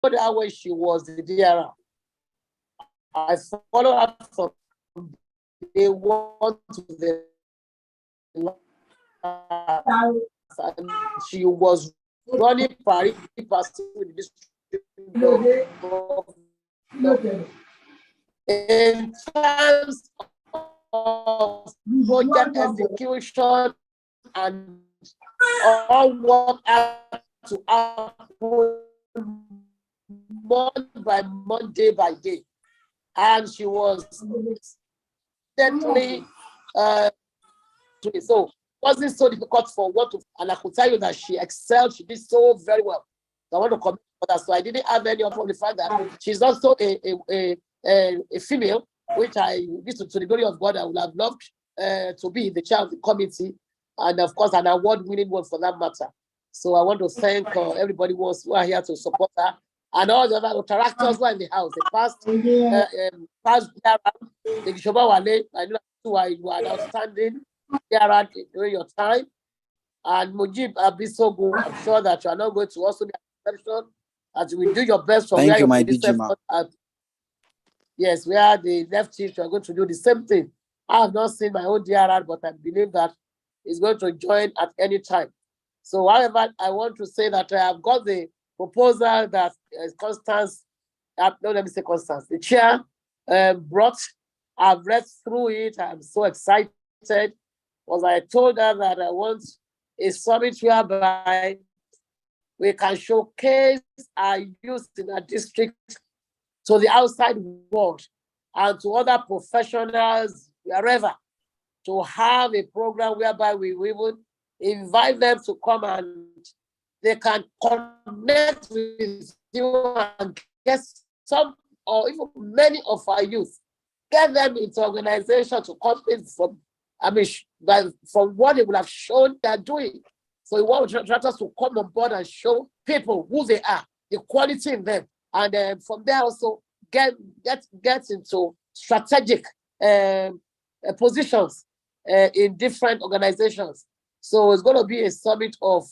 her when she was the DRR. I followed her from day one to the last. And she was running Paris with the district governor. In terms of project execution and all what had to happen month by month, day by day. And she was definitely so it wasn't so difficult for what to, and I could tell you that she excelled, she did so very well. So I want to comment on that. So I didn't have any of the fact that she's also a female, which I, to the glory of God, I would have loved to be the chair of the committee, and of course an award-winning one for that matter. So I want to thank everybody who are here to support her, and all the other characters who are in the house. The past the Gishoba Wale, I know you are outstanding during your time, and Mujib Abisogo, I'm sure that you are not going to also be an exception, as you will do your best. Thank you, my DG. Yes, we are the left chief. You are going to do the same thing. I have not seen my own DRR, but I believe that it's going to join at any time. So, however, I want to say that I have got the proposal that Constance, no, let me say Constance, the chair brought. I've read through it. I'm so excited because I told her that I want a summit whereby we can showcase our youth in our district to the outside world and to other professionals wherever, to have a program whereby we will invite them to come and they can connect with you and get some or even many of our youth, get them into organization to compete from, from what they will have shown they're doing. So we want us to come on board and show people who they are, the quality in them. And from there also get into strategic positions in different organizations. So it's going to be a summit of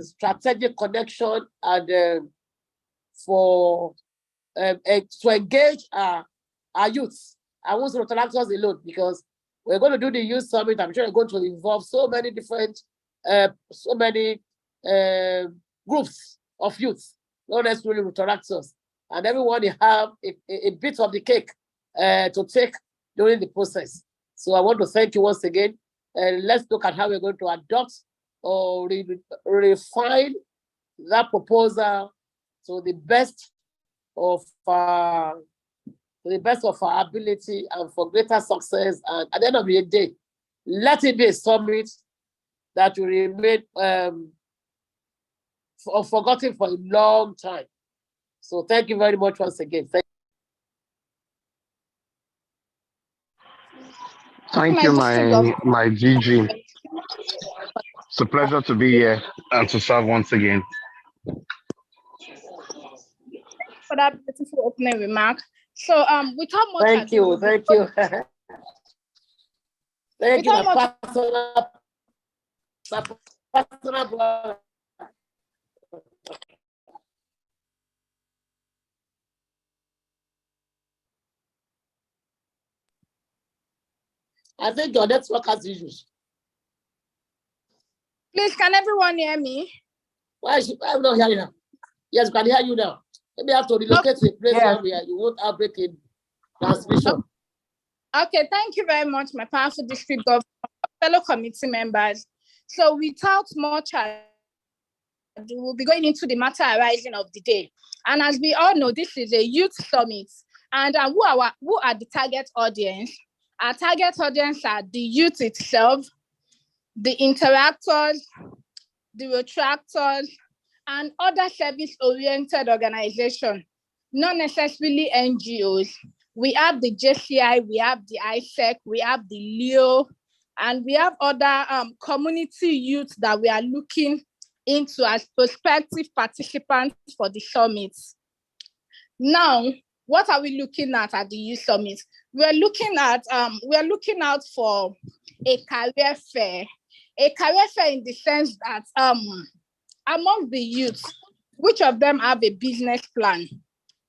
strategic connection and to engage our youth. I won't say Rotaractors alone, because we're going to do the youth summit. I'm sure it's going to involve so many different, groups of youth, not necessarily Rotaractors, and everyone have a bit of the cake to take during the process. So I want to thank you once again. Let's look at how we're going to adopt or refine that proposal to the best of our ability and for greater success. And at the end of the day, let it be a summit that will remain forgotten for a long time. So thank you very much once again. Thank you, my GG. It's a pleasure to be here and to serve once again. For that beautiful opening remark. So without much thank you. Thank you, my personal brother. I think your network has issues. Please, can everyone hear me? Why is I'm not hearing now? Yes, we can hear you now. Maybe I have to relocate to a place where you won't have breaking transmission. Okay, thank you very much, my powerful district governor, fellow committee members. So without much ado, we'll be going into the matter arising of the day. And as we all know, this is a youth summit. And who are the target audience? Our target audience are the youth itself, the interactors, the Rotaractors, and other service-oriented organizations, not necessarily NGOs. We have the JCI, we have the ISEC, we have the LEO, and we have other community youth that we are looking into as prospective participants for the summit. Now, what are we looking at the youth summit? We're looking out for a career fair in the sense that among the youth, which of them have a business plan,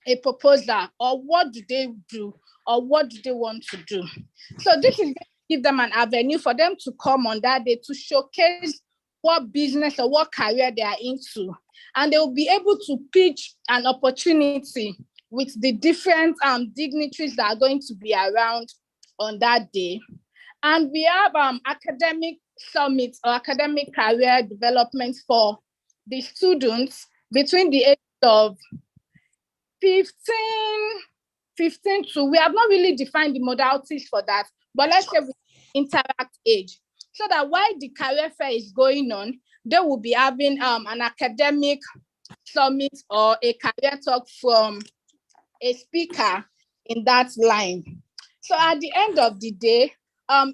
a proposal, or what do they do, or what do they want to do? So this is going to give them an avenue for them to come on that day to showcase what business or what career they are into. And they will be able to pitch an opportunity with the different dignitaries that are going to be around on that day. And we have academic summits or academic career development for the students between the age of 15 to, we have not really defined the modalities for that, but let's say we interact age, so that while the career fair is going on, they will be having an academic summit or a career talk from a speaker in that line. So at the end of the day,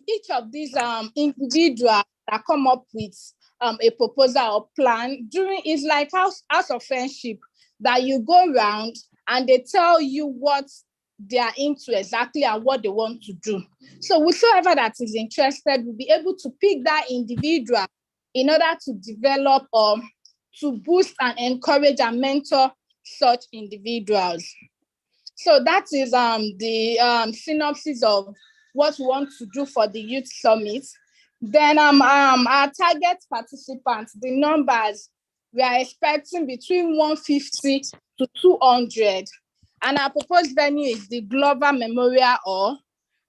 each of these individuals that come up with a proposal or plan during is like house of friendship, that you go around and they tell you what they are into exactly and what they want to do. So whosoever that is interested will be able to pick that individual in order to develop or to boost and encourage and mentor such individuals. So that is the synopsis of what we want to do for the Youth Summit. Then our target participants, the numbers, we are expecting between 150 to 200. And our proposed venue is the Glover Memorial Hall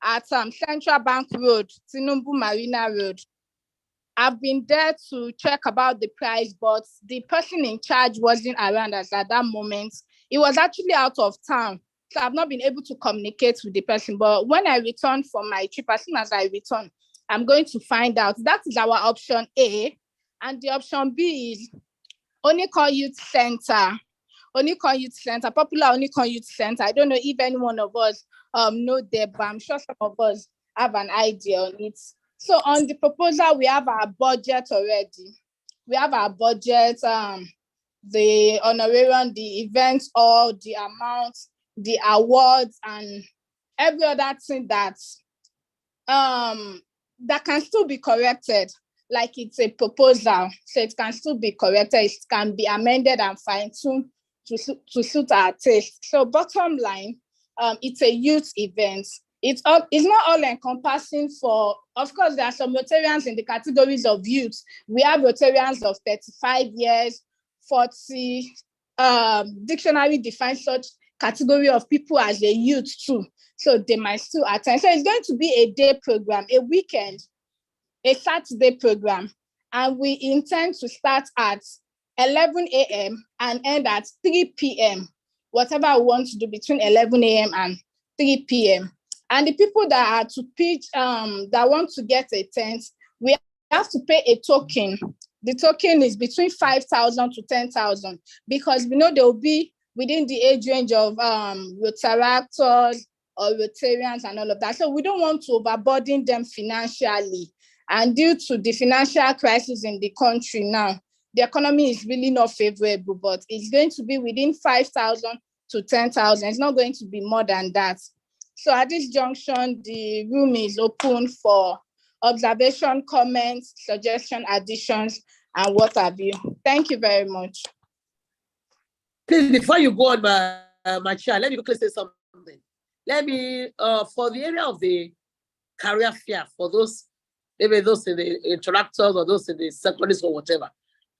at Central Bank Road, Tinubu Marina Road. I've been there to check about the price, but the person in charge wasn't around us at that moment. He was actually out of town, so I've not been able to communicate with the person. But when I return from my trip, as soon as I return, I'm going to find out. That is our option A. And the option B is Onikon Youth Center. Onikon Youth Center, popular Onikon Youth Center. I don't know if any one of us know them, but I'm sure some of us have an idea on it. So on the proposal, we have our budget already. We have our budget, the honorarium, the events, all the amounts, the awards, and every other thing that that can still be corrected. Like it's a proposal, so it can still be corrected. It can be amended and fine-tuned to suit our taste. So bottom line, it's a youth event. It's not all encompassing for, of course, there are some Rotarians in the categories of youth. We have Rotarians of 35 years, 40. Dictionary defines such category of people as a youth too. So they might still attend. So it's going to be a day program, a weekend, a Saturday program. And we intend to start at 11 a.m. and end at 3 p.m. Whatever we want to do between 11 a.m. and 3 p.m. And the people that are to pitch, that want to get a tent, we have to pay a token. The token is between 5,000 to 10,000 because we know they will be within the age range of Rotaractors or Rotarians and all of that. So we don't want to overburden them financially. And due to the financial crisis in the country now, the economy is really not favorable, but it's going to be within 5,000 to 10,000. It's not going to be more than that. So at this junction, the room is open for observation, comments, suggestion, additions, and what have you. Thank you very much. Please, before you go on, my chair, let me quickly say something. Let me, for the area of the career fair, for those, maybe those in the interactors or those in the secondary or whatever,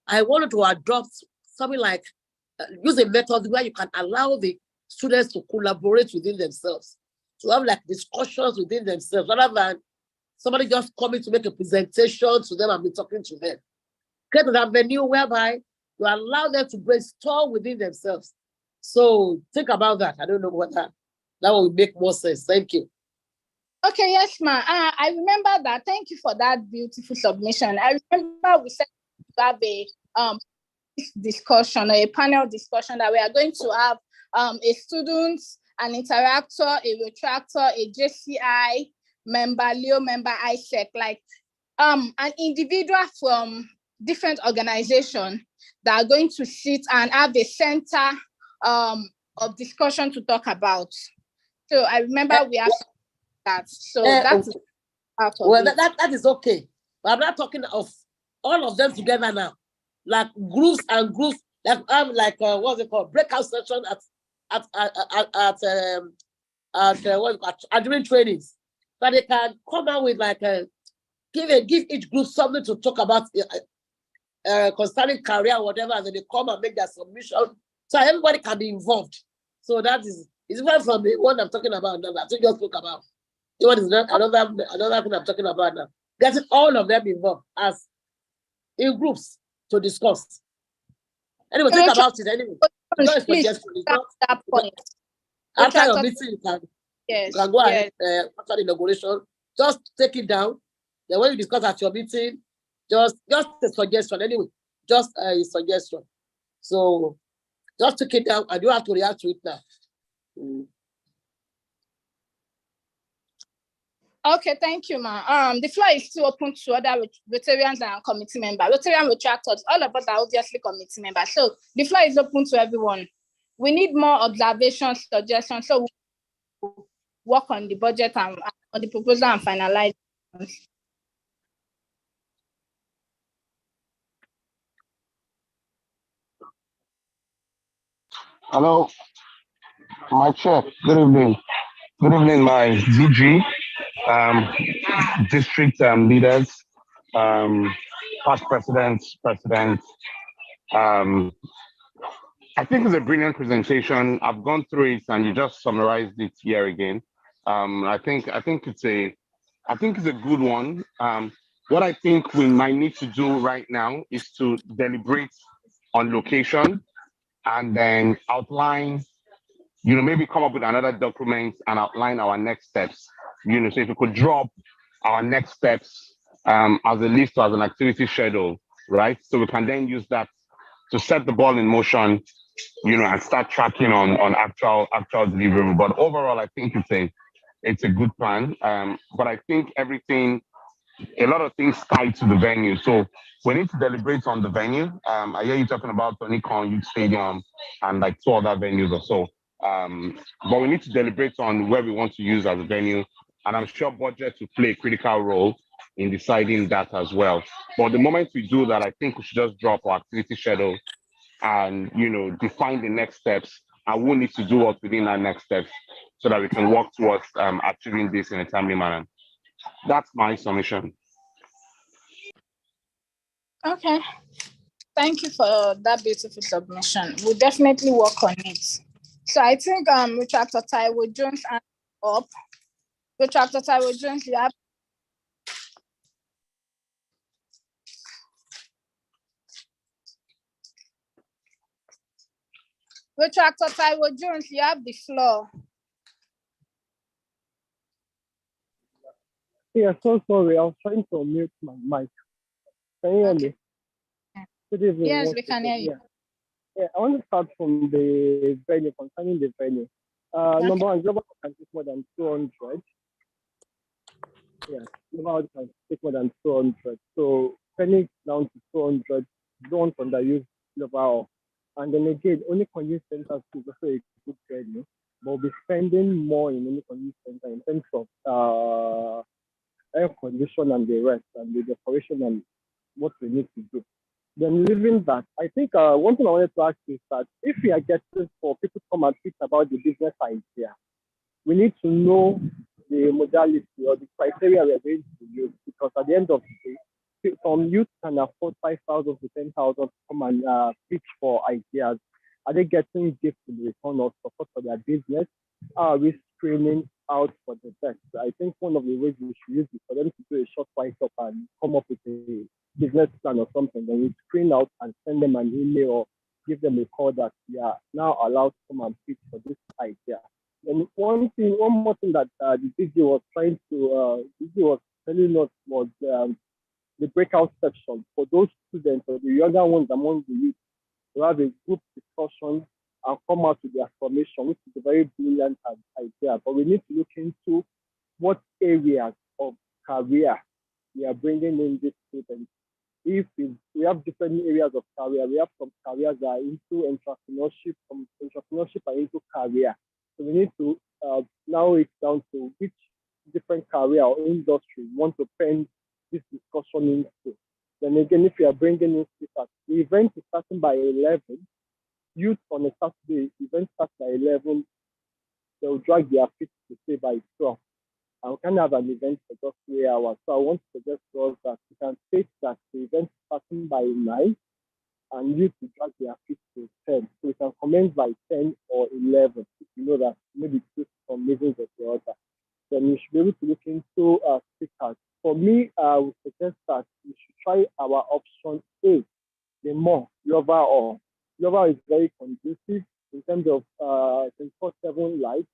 I wanted to adopt something like, use a method where you can allow the students to collaborate within themselves, to have like discussions within themselves, rather than somebody just coming to make a presentation to them and be talking to them. Create an avenue whereby you allow them to brainstorm within themselves. So think about that. I don't know what that will make more sense. Thank you. Okay, yes, ma'am. I remember that. Thank you for that beautiful submission. I remember we said to have a discussion, a panel discussion, that we are going to have a student, an interactor, a retractor, a JCI member, Leo member, ISEC, like an individual from different organizations that are going to sit and have a center of discussion to talk about. So I remember we have that. So that's well, that is okay. But I'm not talking of all of them together now. like groups and groups, like what's it called, breakout session at during trainings, that they can come out with like give each group something to talk about concerning career or whatever, and then they come and make their submission, so everybody can be involved. So that is different from the one I'm talking about now. I think just spoke about. The one is not another thing I'm talking about now. Getting all of them involved as in groups to discuss. Anyway, think about it anyway. It's not a suggestion. It's not that point. After your meeting, you can go ahead after the inauguration. Just take it down. Then when you discuss at your meeting, just a suggestion anyway. Just a suggestion. So just take it down and you have to react to it now. Okay, thank you, ma'am. The floor is still open to other Rotarians and committee members. Rotarian retractors, all of us are obviously committee members. So the floor is open to everyone. We need more observations, suggestions, so we'll work on the budget and on the proposal and finalize. Hello, my chair. Good evening. Good evening, my DG, district leaders, past presidents. I think it's a brilliant presentation. I've gone through it and you just summarized it here again. I think it's a good one. What I think we might need to do right now is to deliberate on location and then outline, maybe come up with another document and outline our next steps. So if we could drop our next steps as a list or as an activity schedule, right? So we can then use that to set the ball in motion, and start tracking on actual delivery. But overall, I think it's a good plan. But I think a lot of things tied to the venue. So we need to deliberate on the venue. I hear you talking about Tonicon Youth Stadium and like 2 other venues or so. But we need to deliberate on where we want to use as a venue. And I'm sure budget will play a critical role in deciding that as well. But the moment we do that, I think we should just drop our activity schedule and, define the next steps. And we'll need to do what within our next steps so that we can work towards achieving this in a timely manner. That's my submission. Okay. Thank you for that beautiful submission. We'll definitely work on it. So I think Retractor Taiwo Jones up. Retractor Taiwo Jones, you have. Retractor Taiwo Jones, you have the floor. Yeah, so sorry. I was trying to mute my mic. Can you hear me? Good evening. Yes, we can hear you. Yeah, I want to start from the venue, concerning the venue. Number one, global can take more than 200. Yeah, global can take more than 200. So penny down to 200. Don't underuse global. And then again, only convenience centers is also a good venue, but we'll be spending more in only convenience center in terms of air condition and the rest, and the decoration and what we need to do. Then leaving that, I think one thing I wanted to ask is that if we are getting for people to come and speak about the business idea, we need to know the modality or the criteria we are going to use, because at the end of the day, some youth can afford 5,000 to 10,000 to come and pitch for ideas. Are they getting gifts in return or support for their business? Are we screening out for the best? I think one of the ways we should use is for them to do a short write-up and come up with a business plan or something. Then we screen out and send them an email or give them a call that we are now allowed to come and pitch for this idea. And one more thing that the DG was trying to, DG was telling us was the breakout section for those students or the younger ones among the youth to have a group discussion and come out with their formation, which is a very brilliant idea. But we need to look into what areas of career we are bringing in these students. If we have different areas of career, we have some careers that are into entrepreneurship, some entrepreneurship are into career. So we need to narrow it down to which different career or industry we want to pen this discussion into. Then again, if you are bringing in speakers, the event is starting by 11. Youth on a Saturday, the event starts by 11. They'll drag their feet to say by 12. And we can have an event for just 3 hours. So I want to suggest to us that we can state that the event is starting by 9 and youth to drag their feet to 10. So we can commence by 10 or 11 if you know that maybe choose some meetings of the other. Then we should be able to look into speakers. For me, I would suggest that we should try our option A, the more Yoba or Yoba is very conducive in terms of 24/7 light,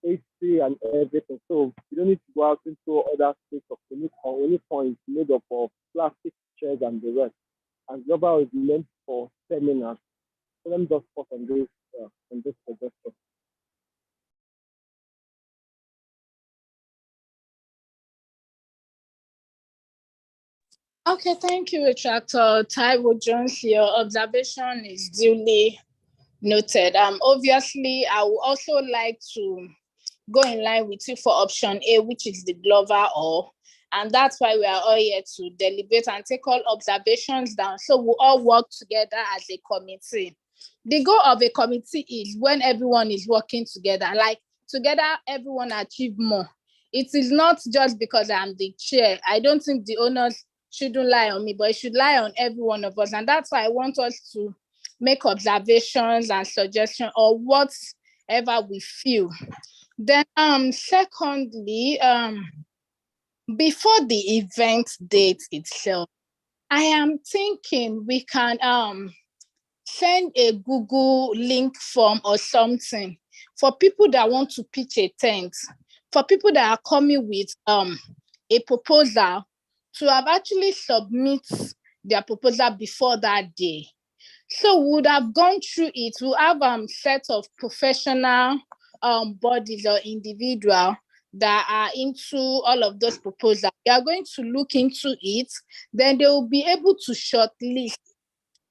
AC and everything. So you don't need to go out into other states of Only is made up of plastic chairs and the rest. And Yoba is meant for seminars. So let me just focus on this suggestion. Okay, thank you, Retractor Taiwo Jones. Your observation is duly noted. Obviously, I would also like to go in line with you for option A, which is the Glover or, and that's why we are all here to deliberate and take all observations down. So we all work together as a committee. The goal of a committee is when everyone is working together, like together, everyone achieve more. It is not just because I'm the chair. I don't think the owners shouldn't lie on me, but it should lie on every one of us. And that's why I want us to make observations and suggestions or whatever we feel. Then secondly, before the event date itself, I am thinking we can send a Google link form or something for people that want to pitch a tent, for people that are coming with a proposal to have actually submit their proposal before that day. So we would have gone through it. We'll have set of professional bodies or individual that are into all of those proposals. They are going to look into it. Then they will be able to shortlist.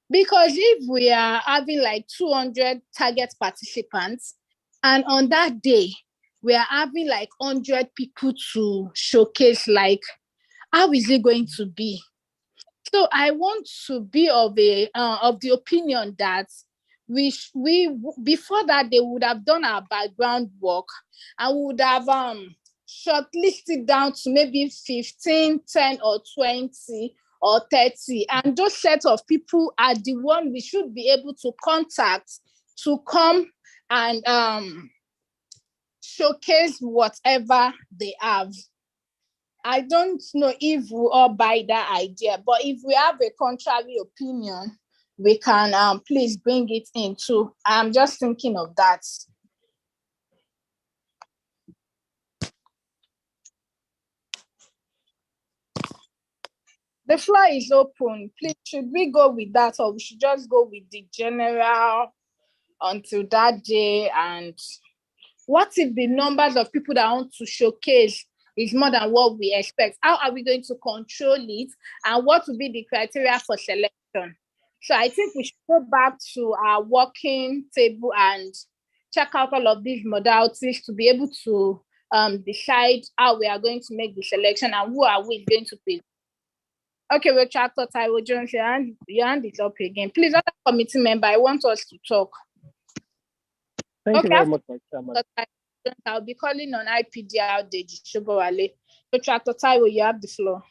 Because if we are having like 200 target participants, and on that day, we are having like 100 people to showcase, like, how is it going to be? So I want to be of the opinion that we before that they would have done our background work and would have shortlisted down to maybe 15, 10 or 20 or 30. And those set of people are the one we should be able to contact to come and showcase whatever they have. I don't know if we all buy that idea, but if we have a contrary opinion, we can please bring it in too. I'm just thinking of that. The floor is open. Please, should we go with that or we should just go with the general until that day? And what if the numbers of people that want to showcase is more than what we expect? How are we going to control it? And what will be the criteria for selection? So I think we should go back to our working table and check out all of these modalities to be able to decide how we are going to make the selection and who are we going to pick. Okay, well, Retractor Taiwo Jones, your hand is up again. Please, other committee member, I want us to talk. Thank you very much, my chairman. I'll be calling on IPDR Deji Shobowale. Retractor Taiwo, you have the floor.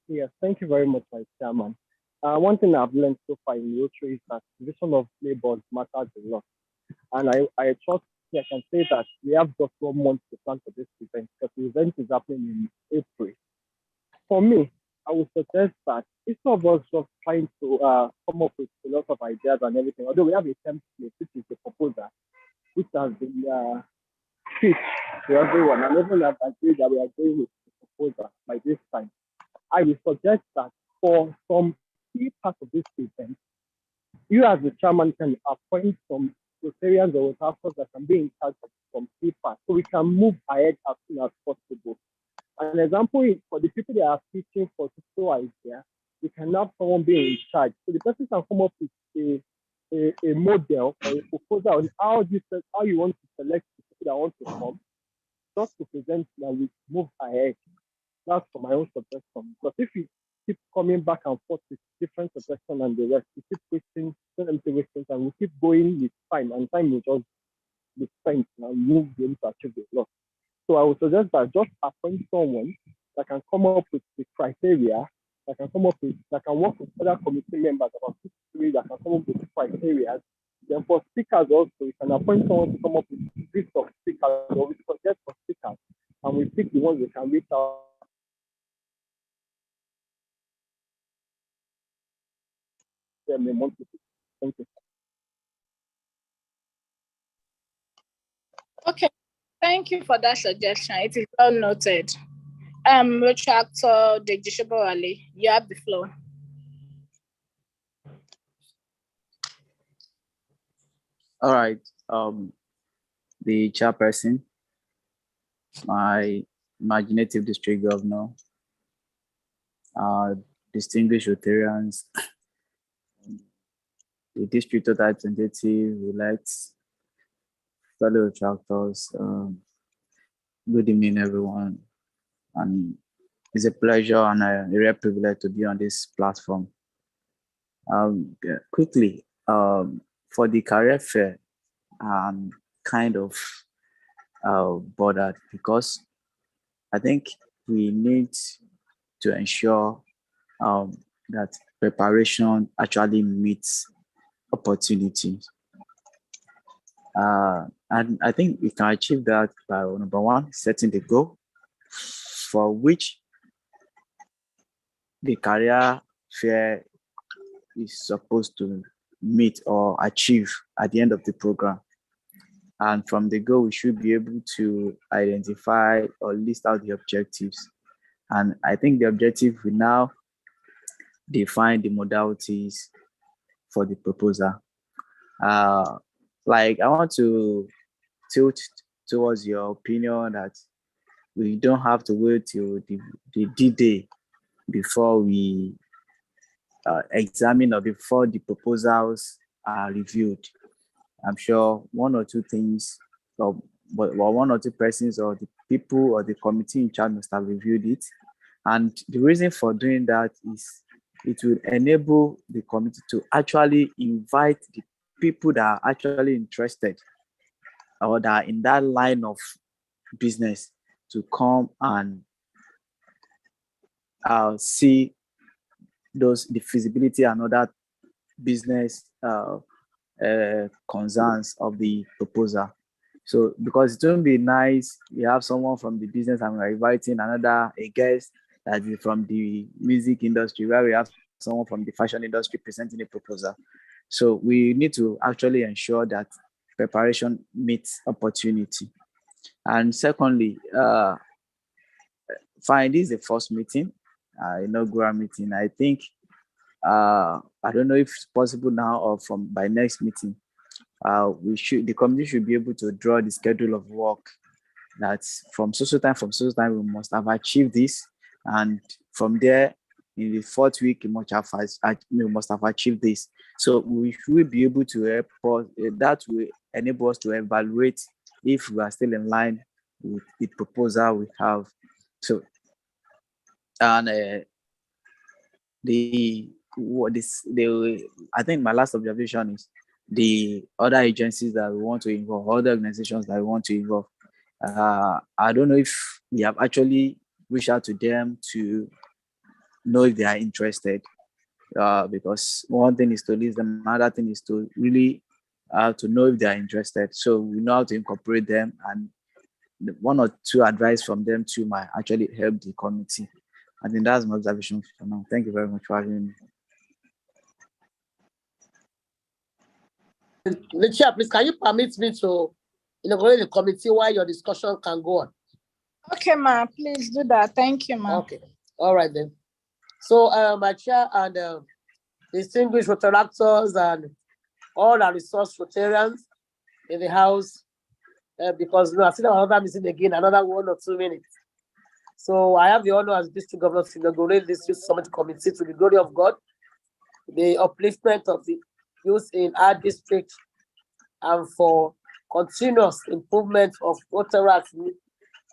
Yes, thank you very much, my chairman. One thing I've learned so far in Rotary is that division of labor matters a lot. And I trust I can say that we have just 1 month to plan for this event because the event is happening in April. For me, I would suggest that instead of us just trying to come up with a lot of ideas and everything, although we have a template, which is the proposal, which has been pitched to everyone, and everyone has agreed that we are going with the proposal by this time. I will suggest that for some key parts of this event, you as the chairman can appoint some Rotarians or Rotarians that can be in charge of some key parts so we can move ahead as soon as possible. An example is for the people that are pitching for tutorial idea, we can have someone being in charge. So the person can come up with a model or a proposal on how you want to select the people that want to come, just to present that we move ahead. That's for my own suggestion. Because if we keep coming back and forth with different suggestions and the rest. We keep wasting time. We keep going with time, and time will just be spent and we won't be able to achieve the lot. So I would suggest that just appoint someone that can come up with the criteria, that can work with other committee members, about 2 to 3 that can come up with the criteria. Then for speakers also, we can appoint someone to come up with a list of speakers, or we suggest for speakers, and we pick the ones we can reach out them a month. Thank you. Okay, thank you for that suggestion. It is well noted. Retractor Dejishobowale, you have the floor. All right. The chairperson, my imaginative district governor, distinguished Rotarians, the district representative, elects, fellow retractors. Good evening, everyone. And it's a pleasure and a rare privilege to be on this platform. Quickly, for the career fair, I'm kind of bothered because I think we need to ensure that preparation actually meets opportunities. And I think we can achieve that by, number one, setting the goal for which the career fair is supposed to meet or achieve at the end of the program. And from the goal, we should be able to identify or list out the objectives. And I think the objective will now define the modalities for the proposal. Like, I want to tilt towards your opinion that we don't have to wait till the D-Day before we examine or before the proposals are reviewed. I'm sure one or two things, or one or two persons or the people or the committee in charge must have reviewed it. And the reason for doing that is it will enable the committee to actually invite the people that are actually interested or that are in that line of business to come and see the feasibility and other business concerns of the proposal. So because it won't be nice, you have someone from the business and we're inviting a guest that is from the music industry, where we have someone from the fashion industry presenting a proposal. So we need to actually ensure that preparation meets opportunity. And secondly, fine, this is the first meeting, inaugural meeting. I think, I don't know if it's possible now or by next meeting, the committee should be able to draw the schedule of work that's from social time we must have achieved this, and from there in the 4th week we must have achieved this. So we will be able to help us, that will enable us to evaluate if we are still in line with the proposal we have. So, and I think my last observation is the other agencies that we want to involve, other organizations that we want to involve. I don't know if we have actually reached out to them to know if they are interested, because one thing is to list them, another thing is to really to know if they are interested. So we know how to incorporate them, and one or two advice from them too might actually help the committee. I think that's my observation for now. Thank you very much for having me. The chair, please, can you permit me to inaugurate the committee while your discussion can go on? Okay, ma, please do that. Thank you, ma. Okay, all right then. So my chair and distinguished Rotaractors and all our resource Rotarians in the house, because I've seen another meeting again, another 1 or 2 minutes. So I have the honor as district governor to inaugurate this Youth Summit Committee to the glory of God, the upliftment of the youth in our district, and for continuous improvement of Rotaracts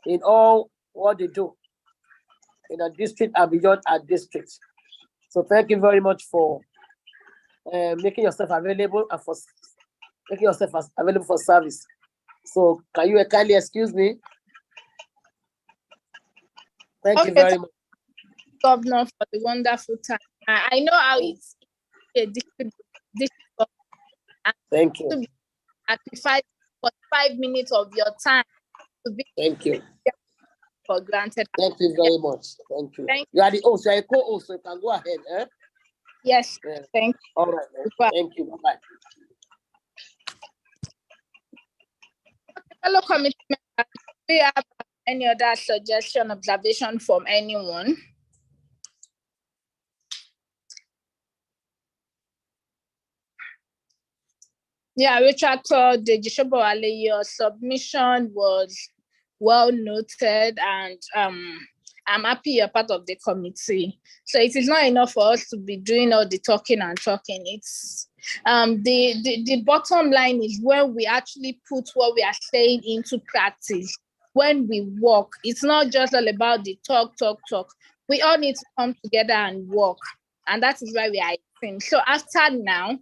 in all what they do in our district and beyond our district. So thank you very much for making yourself available and for making yourself available for service. So can you kindly excuse me? Thank you very much. Governor, for the wonderful time. I know how it's a difficult. Thank you. To sacrifice 45 minutes of your time to be. Thank you. For granted. Thank you very much. Thank you. You are the host. You are a co-host, so you can go ahead. Eh? Yes. Yeah. Thank you. All right. Thank you. Bye-bye. Fellow committee members, do you have any other suggestion, observation from anyone? Yeah, Retractor Dejishobowale, your submission was well noted, and I'm happy you're part of the committee. So it is not enough for us to be doing all the talking and talking. It's the bottom line is when we actually put what we are saying into practice. When we work, it's not just all about the talk. We all need to come together and work, and that is why we are in. So after now,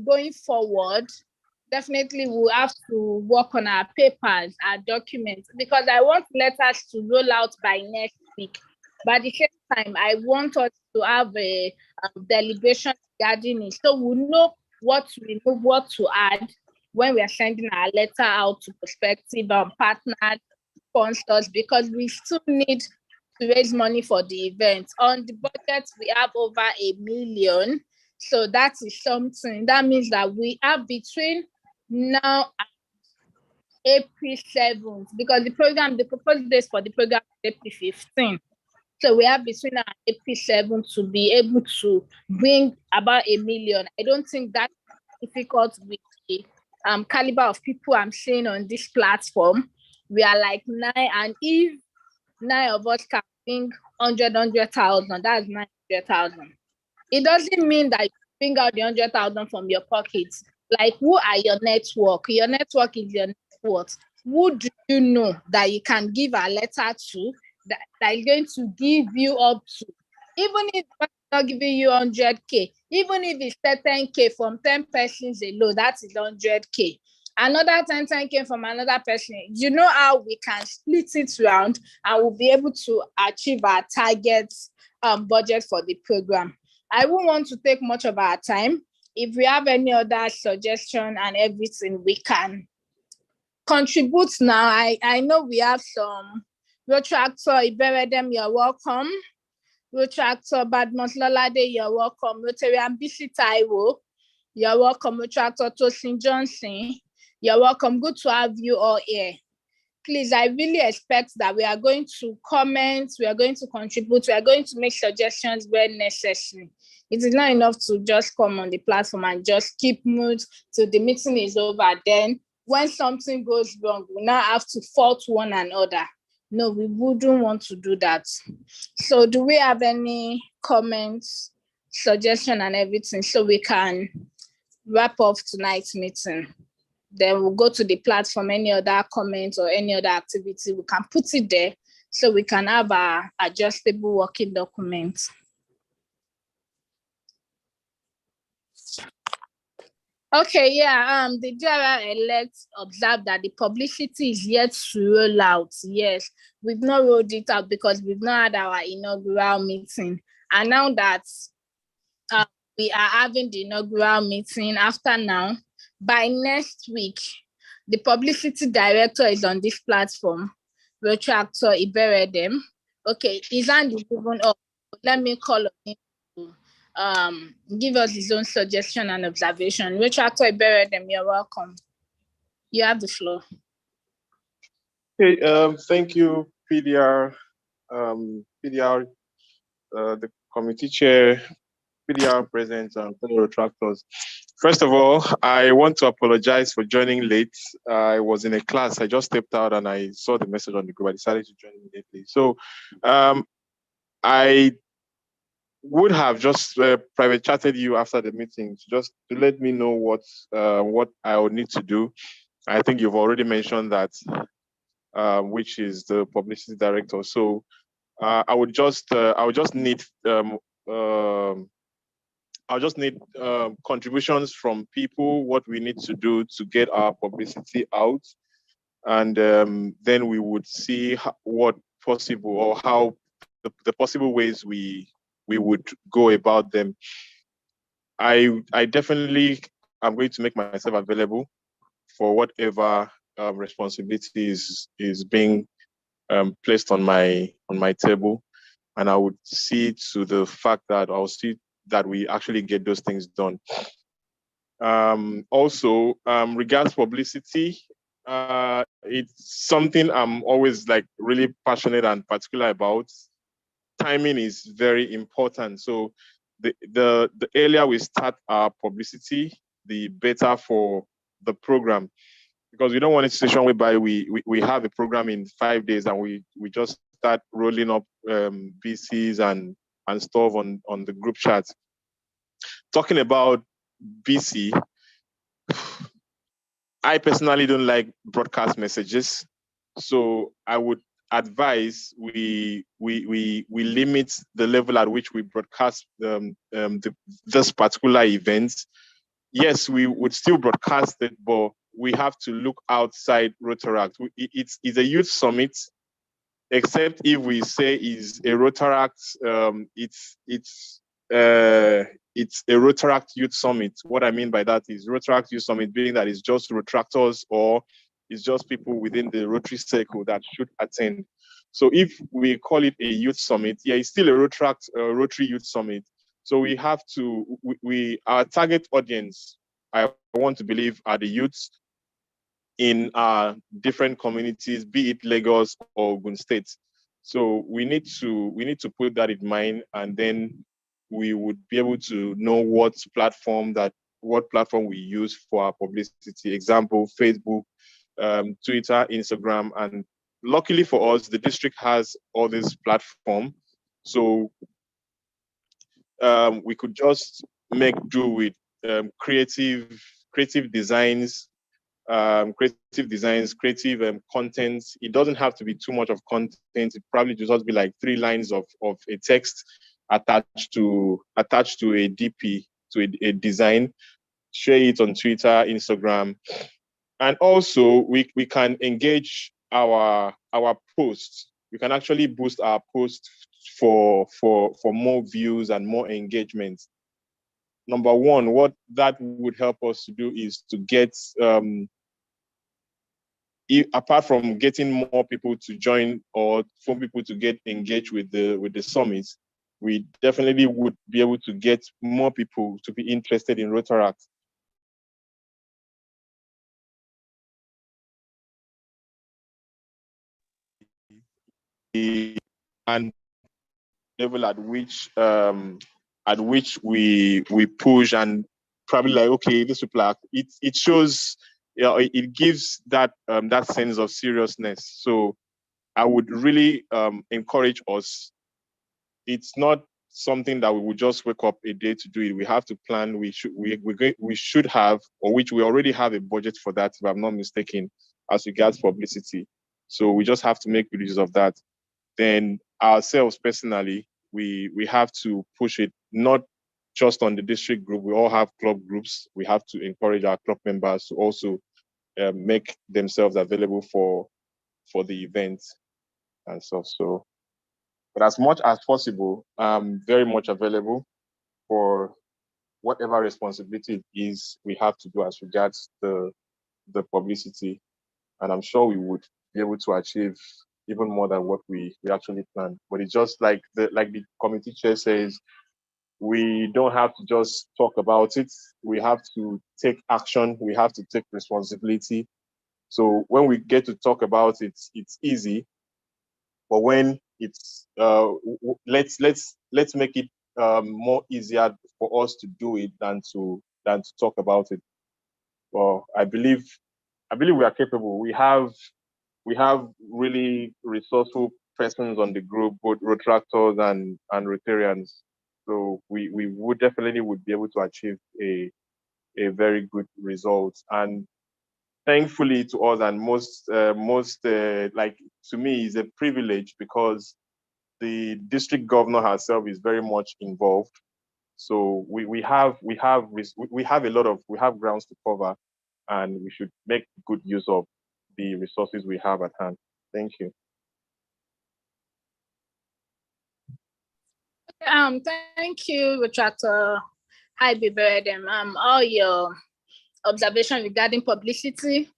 going forward, definitely we'll have to work on our papers, our documents, because I want letters to roll out by next week. But at the same time, I want us to have a deliberation regarding it, so we'll know what to remove, what to add when we are sending our letter out to prospective partners, sponsors, because we still need to raise money for the event. On the budget, we have over 1 million. So that is something. That means that we are between now and April 7th, because the proposed days for the program is April 15th. So we have between now and April 7th to be able to bring about 1 million. I don't think that's difficult with the caliber of people I'm seeing on this platform. We are like 9, and if 9 of us can bring 100,000, that's 900,000. It doesn't mean that you bring out the 100,000 from your pockets. Like, who are your network? Your network is your network. Who do you know that you can give a letter to that is going to give you up to? Even if it's not giving you 100K, even if it's 10K from 10 persons alone, that is 100K. Another 10K from another person. You know how we can split it around and we'll be able to achieve our target budget for the program. I won't want to take much of our time. If we have any other suggestion and everything, we can contribute now. I know we have some. Retractor Iberedem, you're welcome. Retractor Badmus Lolade, you're welcome. Rotary Ambisi Taiwo, you're welcome. Retractor Tosin Johnson, you're welcome. Good to have you all here. Please, I really expect that we are going to comment, we are going to contribute, we are going to make suggestions where necessary. It is not enough to just come on the platform and just keep mood till the meeting is over. Then when something goes wrong, we now have to fault one another. No, we wouldn't want to do that. So do we have any comments, suggestion and everything so we can wrap up tonight's meeting? Then we'll go to the platform, any other comments or any other activity, we can put it there so we can have our adjustable working document. Okay, yeah, the DRR-elect observed that the publicity is yet to roll out. Yes, we've not rolled it out because we've not had our inaugural meeting. And now that we are having the inaugural meeting after now, by next week, the publicity director is on this platform, Retractor Iberedem. Okay, his hand is even up. Let me call on him to give us his own suggestion and observation. Retractor Iberedem, you're welcome. You have the floor. Okay, thank you, PDR, the committee chair, PDR president, and fellow retractors. First of all, I want to apologize for joining late. I was in a class, I just stepped out and I saw the message on the group. I decided to join immediately. So I would have just private chatted you after the meeting just to let me know what I would need to do. I think you've already mentioned that, which is the publicity director. So I would just need contributions from people, what we need to do to get our publicity out, and then we would see what possible or how the possible ways we would go about them. I definitely am going to make myself available for whatever responsibility is being placed on my table, and I would see to the fact that I'll see that we actually get those things done. Also, regards publicity, it's something I'm always like really passionate and particular about. Timing is very important. So the earlier we start our publicity, the better for the program, because we don't want a situation whereby we have a program in 5 days and we just start rolling up BCs and stuff on the group chat. Talking about BC, I personally don't like broadcast messages, so I would advise we limit the level at which we broadcast this particular event. Yes, we would still broadcast it, but we have to look outside Rotaract. It's a youth summit, except if we say is a Rotaract, it's a Rotaract Youth Summit. What I mean by that is Rotaract Youth Summit being that it's just Rotractors or it's just people within the Rotary circle that should attend. So if we call it a youth summit, yeah, it's still a Rotary Youth Summit. So we have to, our target audience, I want to believe, are the youths in our different communities, be it Lagos or Ogun State. So we need to put that in mind, and then we would be able to know what platform we use for our publicity. Example, Facebook, Twitter, Instagram, and luckily for us, the district has all these platforms. So we could just make do with creative designs, creative content. It doesn't have to be too much of content. It probably just be like 3 lines of a text attached to a DP, to a design. Share it on Twitter, Instagram, and also we can engage our posts. We can actually boost our posts for more views and more engagement. Number one, what that would help us to do is to get apart from getting more people to join or for people to get engaged with the summit, we definitely would be able to get more people to be interested in Rotaract. And level at which we push and probably like, okay, this people are, it shows, it gives that that sense of seriousness. So I would really encourage us. It's not something that we would just wake up a day to do it. We have to plan. We should have, or which we already have, a budget for that, if I'm not mistaken, as regards publicity. So we just have to make use of that. Then ourselves personally, we have to push it, not just on the district group. We all have club groups. We have to encourage our club members to also make themselves available for the event and stuff. So, but as much as possible, I'm very much available for whatever responsibility it is we have to do as regards the publicity. And I'm sure we would be able to achieve even more than what we actually planned. But it's just like the committee chair says, we don't have to just talk about it. We have to take action. We have to take responsibility. So when we get to talk about it, it's easy. But when it's let's make it more easier for us to do it than to talk about it. Well, I believe we are capable. We have really resourceful persons on the group, both Rotractors and Rotarians. So we would definitely be able to achieve a very good result. And thankfully to us, and most like to me, is a privilege, because the district governor herself is very much involved. So we have grounds to cover, and we should make good use of the resources we have at hand. Thank you. Thank you, Retractor Haibiberedem. All your observations regarding publicity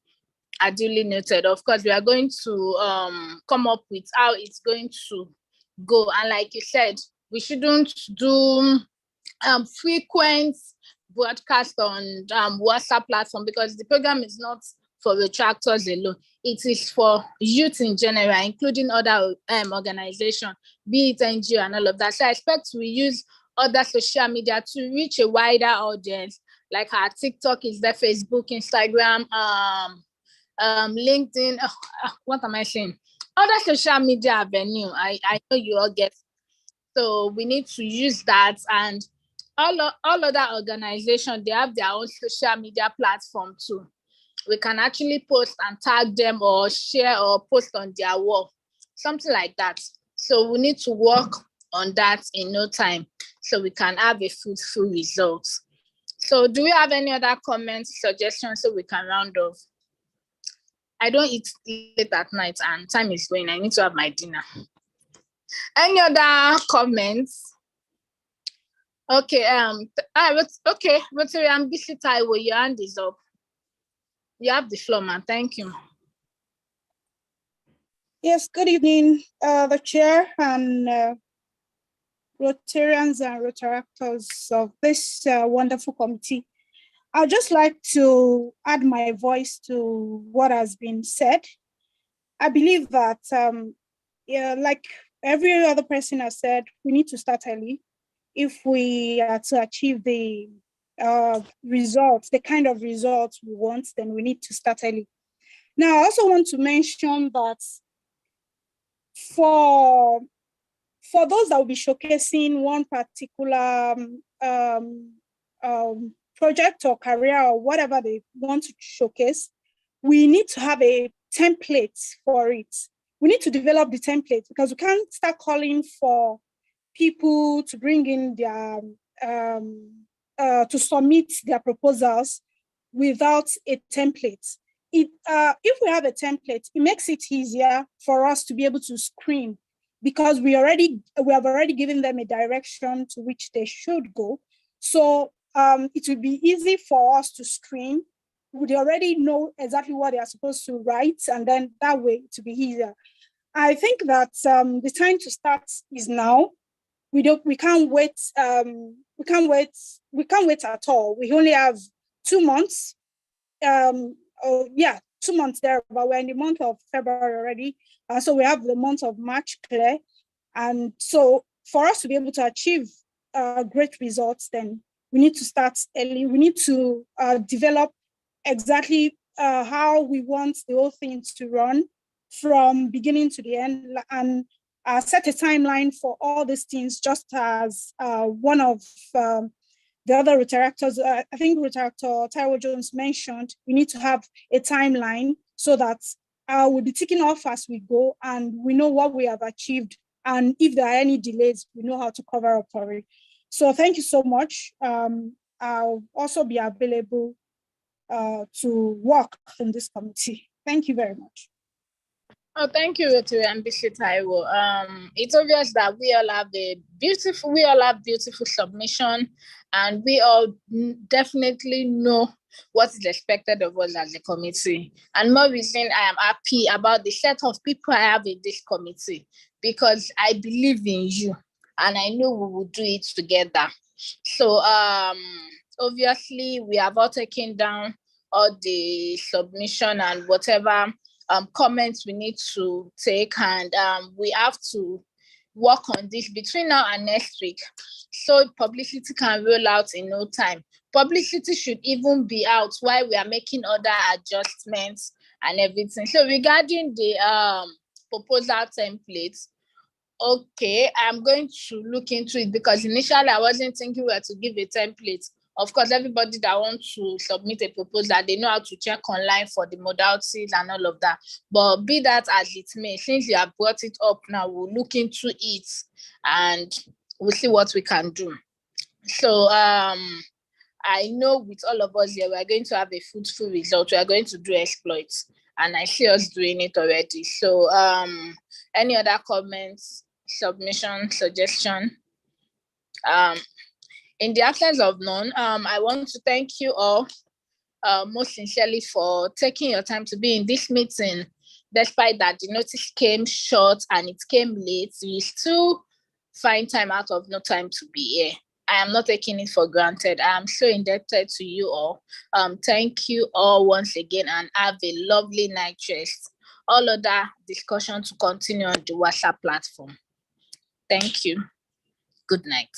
are duly noted. Of course, we are going to come up with how it's going to go. And like you said, we shouldn't do frequent broadcast on WhatsApp platform, because the program is not for retractors alone. It is for youth in general, including other organizations, be it NGO and all of that. So I expect we use other social media to reach a wider audience, like our TikTok is there, Facebook, Instagram, LinkedIn. What am I saying? Other social media avenue. I know you all get. So we need to use that, and all other organizations, they have their own social media platform too. We can actually post and tag them or share or post on their wall, something like that. So we need to work on that in no time so we can have a fruitful result. So do we have any other comments, suggestions so we can round off? I don't eat late at night and time is going. I need to have my dinner. Any other comments? Okay, okay, Rotary Ambisi Taiwo, your hand is up. You have the floor, man. Thank you. Yes, good evening, the chair and Rotarians and Rotaractors of this wonderful committee. I'd just like to add my voice to what has been said. I believe that, like every other person has said, we need to start early if we are to achieve the results, the kind of results we want, then we need to start early. Now, I also want to mention that for those that will be showcasing one particular project or career or whatever they want to showcase, we need to have a template for it. We need to develop the template, because we can't start calling for people to bring in their to submit their proposals without a template. If we have a template, it makes it easier for us to be able to screen, because we have already given them a direction to which they should go. So it will be easy for us to screen. We already know exactly what they are supposed to write, and then that way it will be easier. I think that the time to start is now. We can't wait. We can't wait at all. We only have 2 months. 2 months there, but we're in the month of February already. So we have the month of March clear. And so for us to be able to achieve great results, then we need to start early. We need to develop exactly how we want the whole thing to run from beginning to the end, and set a timeline for all these things, just as one of the other Rotaractors, I think Rotaractor Taiwo Jones mentioned, we need to have a timeline so that we'll be ticking off as we go, and we know what we have achieved. And if there are any delays, we know how to cover up for it. So thank you so much. I'll also be available to work in this committee. Thank you very much. Oh, thank you, Rotary Ambisi Taiwo. It's obvious that we all have beautiful submission, and we all definitely know what is expected of us as a committee. And more reason I am happy about the set of people I have in this committee, because I believe in you, and I know we will do it together. So obviously we have all taken down all the submission and whatever comments we need to take, and we have to work on this between now and next week, so publicity can roll out in no time. Publicity should even be out while we are making other adjustments and everything. So regarding the proposal templates, okay, I'm going to look into it, because initially I wasn't thinking we were to give a template Of course, everybody that wants to submit a proposal, they know how to check online for the modalities and all of that. But be that as it may, since you have brought it up now, we'll look into it and we'll see what we can do. So I know with all of us here, we're going to have a fruitful result. We are going to do exploits, and I see us doing it already. So any other comments, submission, suggestion? In the absence of none, I want to thank you all most sincerely for taking your time to be in this meeting. Despite that the notice came short and it came late, we still find time out of no time to be here. I am not taking it for granted. I am so indebted to you all. Thank you all once again, and have a lovely night rest. All other discussion to continue on the WhatsApp platform. Thank you. Good night.